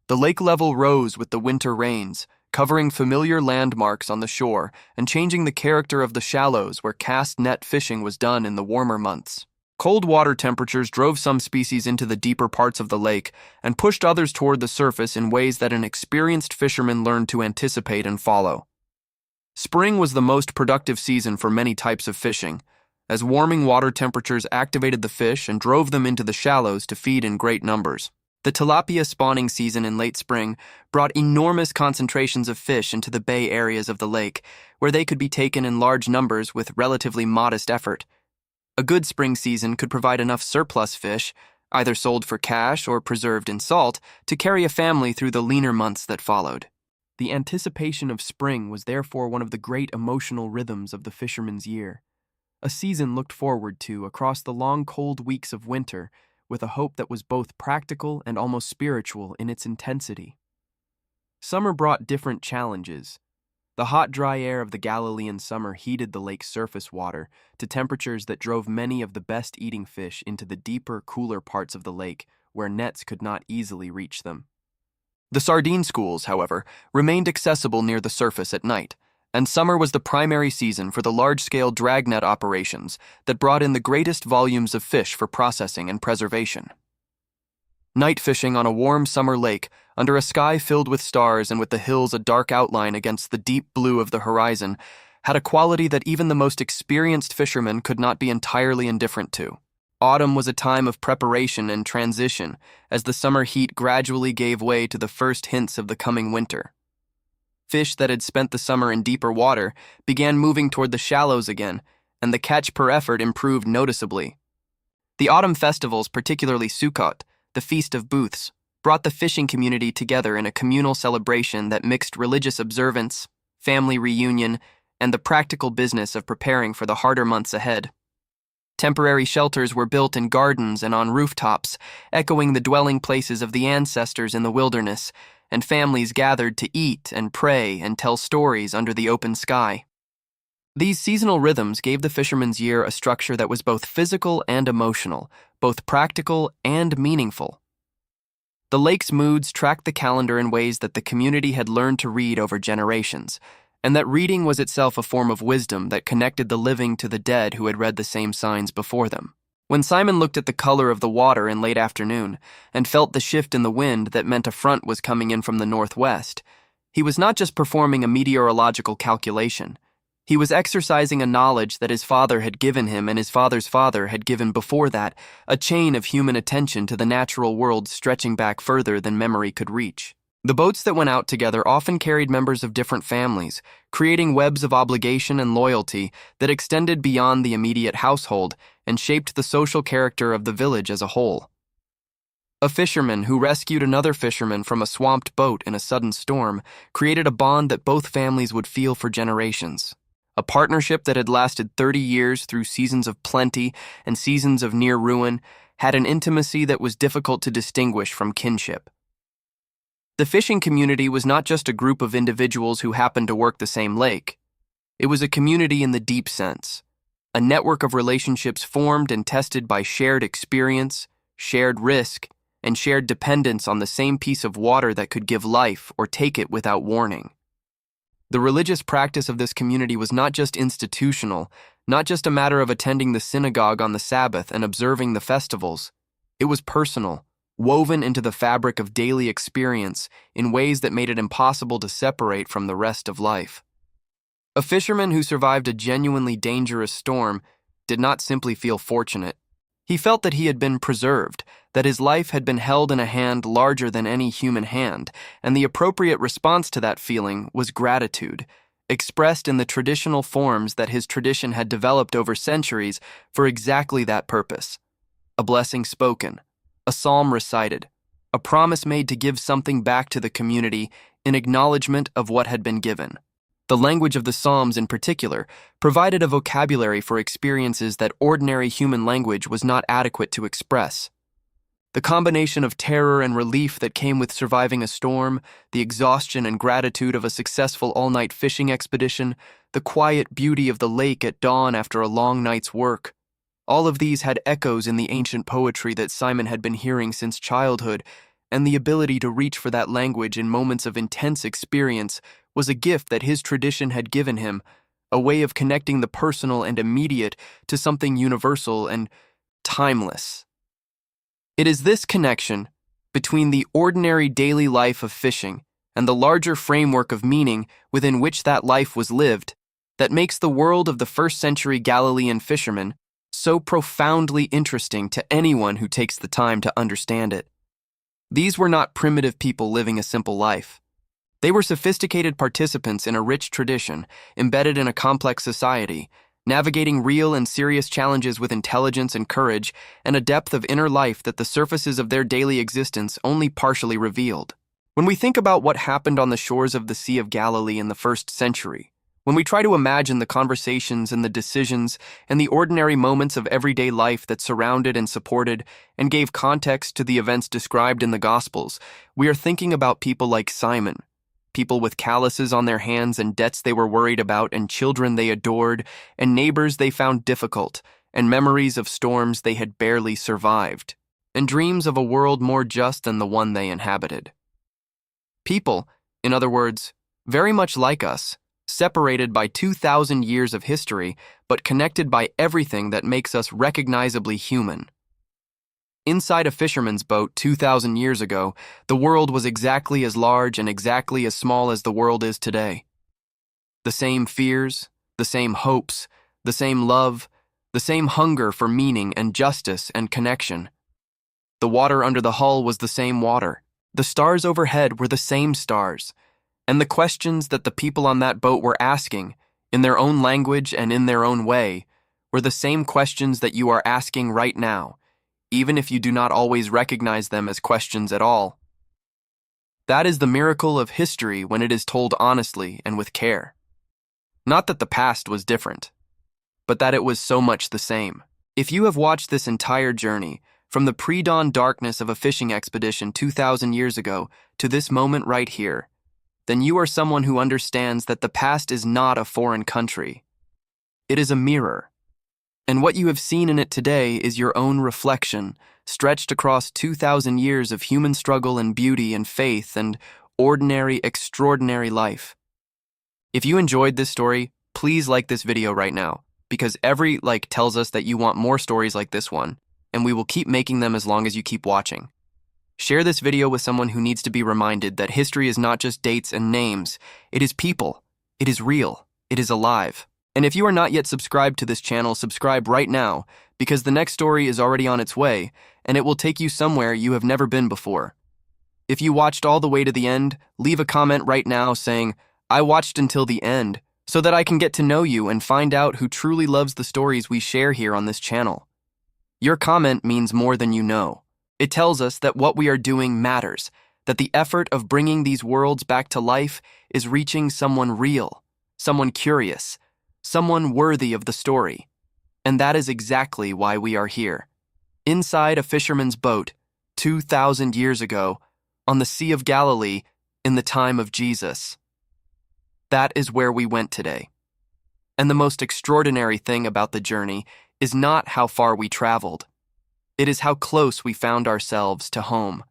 The lake level rose with the winter rains, covering familiar landmarks on the shore and changing the character of the shallows where cast net fishing was done in the warmer months. Cold water temperatures drove some species into the deeper parts of the lake and pushed others toward the surface in ways that an experienced fisherman learned to anticipate and follow. Spring was the most productive season for many types of fishing, as warming water temperatures activated the fish and drove them into the shallows to feed in great numbers. The tilapia spawning season in late spring brought enormous concentrations of fish into the bay areas of the lake, where they could be taken in large numbers with relatively modest effort. A good spring season could provide enough surplus fish, either sold for cash or preserved in salt, to carry a family through the leaner months that followed. The anticipation of spring was therefore one of the great emotional rhythms of the fisherman's year, a season looked forward to across the long cold weeks of winter with a hope that was both practical and almost spiritual in its intensity. Summer brought different challenges. The hot, dry air of the Galilean summer heated the lake's surface water to temperatures that drove many of the best eating fish into the deeper, cooler parts of the lake where nets could not easily reach them. The sardine schools, however, remained accessible near the surface at night, and summer was the primary season for the large-scale dragnet operations that brought in the greatest volumes of fish for processing and preservation. Night fishing on a warm summer lake, under a sky filled with stars and with the hills a dark outline against the deep blue of the horizon, had a quality that even the most experienced fishermen could not be entirely indifferent to. Autumn was a time of preparation and transition, as the summer heat gradually gave way to the first hints of the coming winter. Fish that had spent the summer in deeper water began moving toward the shallows again, and the catch per effort improved noticeably. The autumn festivals, particularly Sukkot, the Feast of Booths, brought the fishing community together in a communal celebration that mixed religious observance, family reunion, and the practical business of preparing for the harder months ahead. Temporary shelters were built in gardens and on rooftops, echoing the dwelling places of the ancestors in the wilderness, and families gathered to eat and pray and tell stories under the open sky. These seasonal rhythms gave the fisherman's year a structure that was both physical and emotional, both practical and meaningful. The lake's moods tracked the calendar in ways that the community had learned to read over generations, and that reading was itself a form of wisdom that connected the living to the dead who had read the same signs before them. When Simon looked at the color of the water in late afternoon and felt the shift in the wind that meant a front was coming in from the northwest, he was not just performing a meteorological calculation. He was exercising a knowledge that his father had given him and his father's father had given before that, a chain of human attention to the natural world stretching back further than memory could reach. The boats that went out together often carried members of different families, creating webs of obligation and loyalty that extended beyond the immediate household and shaped the social character of the village as a whole. A fisherman who rescued another fisherman from a swamped boat in a sudden storm created a bond that both families would feel for generations. A partnership that had lasted 30 years through seasons of plenty and seasons of near ruin had an intimacy that was difficult to distinguish from kinship. The fishing community was not just a group of individuals who happened to work the same lake. It was a community in the deep sense, a network of relationships formed and tested by shared experience, shared risk, and shared dependence on the same piece of water that could give life or take it without warning. The religious practice of this community was not just institutional, not just a matter of attending the synagogue on the Sabbath and observing the festivals. It was personal, woven into the fabric of daily experience in ways that made it impossible to separate from the rest of life. A fisherman who survived a genuinely dangerous storm did not simply feel fortunate. He felt that he had been preserved, that his life had been held in a hand larger than any human hand, and the appropriate response to that feeling was gratitude, expressed in the traditional forms that his tradition had developed over centuries for exactly that purpose. A blessing spoken, a psalm recited, a promise made to give something back to the community in acknowledgement of what had been given. The language of the Psalms in particular provided a vocabulary for experiences that ordinary human language was not adequate to express. The combination of terror and relief that came with surviving a storm, the exhaustion and gratitude of a successful all-night fishing expedition, the quiet beauty of the lake at dawn after a long night's work, all of these had echoes in the ancient poetry that Simon had been hearing since childhood, and the ability to reach for that language in moments of intense experience was a gift that his tradition had given him, a way of connecting the personal and immediate to something universal and timeless. It is this connection between the ordinary daily life of fishing and the larger framework of meaning within which that life was lived that makes the world of the first-century Galilean fishermen so profoundly interesting to anyone who takes the time to understand it. These were not primitive people living a simple life. They were sophisticated participants in a rich tradition, embedded in a complex society, navigating real and serious challenges with intelligence and courage, and a depth of inner life that the surfaces of their daily existence only partially revealed. When we think about what happened on the shores of the Sea of Galilee in the first century, when we try to imagine the conversations and the decisions and the ordinary moments of everyday life that surrounded and supported and gave context to the events described in the Gospels, we are thinking about people like Simon, people with calluses on their hands and debts they were worried about and children they adored and neighbors they found difficult and memories of storms they had barely survived and dreams of a world more just than the one they inhabited. People, in other words, very much like us, separated by 2,000 years of history but connected by everything that makes us recognizably human. Inside a fisherman's boat 2,000 years ago, the world was exactly as large and exactly as small as the world is today. The same fears, the same hopes, the same love, the same hunger for meaning and justice and connection. The water under the hull was the same water. The stars overhead were the same stars. And the questions that the people on that boat were asking, in their own language and in their own way, were the same questions that you are asking right now, even if you do not always recognize them as questions at all. That is the miracle of history when it is told honestly and with care. Not that the past was different, but that it was so much the same. If you have watched this entire journey, from the pre-dawn darkness of a fishing expedition 2,000 years ago to this moment right here, then you are someone who understands that the past is not a foreign country. It is a mirror. And what you have seen in it today is your own reflection, stretched across 2,000 years of human struggle and beauty and faith and ordinary, extraordinary life. If you enjoyed this story, please like this video right now, because every like tells us that you want more stories like this one, and we will keep making them as long as you keep watching. Share this video with someone who needs to be reminded that history is not just dates and names. It is people. It is real. It is alive. And if you are not yet subscribed to this channel, subscribe right now, because the next story is already on its way, and it will take you somewhere you have never been before. If you watched all the way to the end, leave a comment right now saying, "I watched until the end," so that I can get to know you and find out who truly loves the stories we share here on this channel. Your comment means more than you know. It tells us that what we are doing matters, that the effort of bringing these worlds back to life is reaching someone real, someone curious, someone worthy of the story. And that is exactly why we are here. Inside a fisherman's boat, 2,000 years ago, on the Sea of Galilee, in the time of Jesus. That is where we went today. And the most extraordinary thing about the journey is not how far we traveled. It is how close we found ourselves to home.